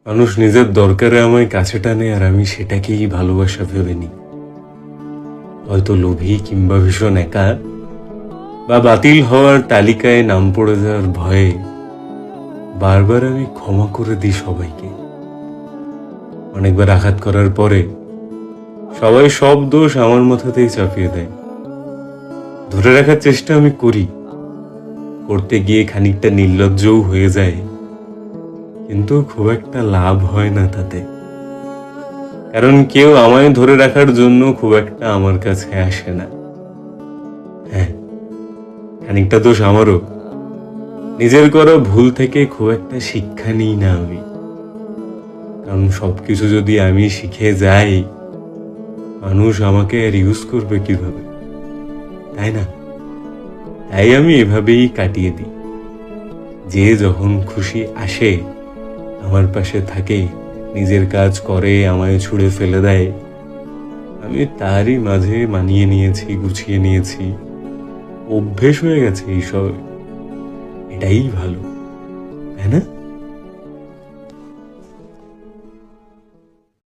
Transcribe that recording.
মানুষ নিজের দরকারে আমায় কাছে টানে আর আমি সেটাকেই ভালোবাসা ভেবে নিই। হয়তো লোভী কিংবা ভীষণ একা বা বাতিল হওয়ার তালিকায় নাম পড়ে যাওয়ার ভয়ে বারবার আমি ক্ষমা করে দিই সবাইকে। অনেকবার আঘাত করার পরে সবাই সব দোষ আমার মাথাতেই চাপিয়ে দেয়। ধরে রাখার চেষ্টা আমি করি, করতে গিয়ে খানিকটা নির্লজ্জও হয়ে যায়, কিন্তু খুব একটা লাভ হয় না তাতে। কারণ কেউ আমায় ধরে রাখার জন্য খুব একটা আমার কাছে আসে না। হ্যাঁ, খানিকটা দোষ আমারও। নিজের করা ভুল থেকে খুব একটা শিক্ষা নিই না আমি। কারণ সবকিছু যদি আমি শিখে যাই, মানুষ আমাকে আর ইউজ করবে কিভাবে, তাই না? তাই আমি এভাবেই কাটিয়ে দিই। যে যখন খুশি আসে আমার পাশে থাকে, নিজের কাজ করে, আমায় ছুঁড়ে ফেলে দেয়, আমি তারই মাঝে মানিয়ে নিয়েছি, গুছিয়ে নিয়েছি। অভ্যেস হয়ে গেছে এইসব। এটাই ভালো, তাই না?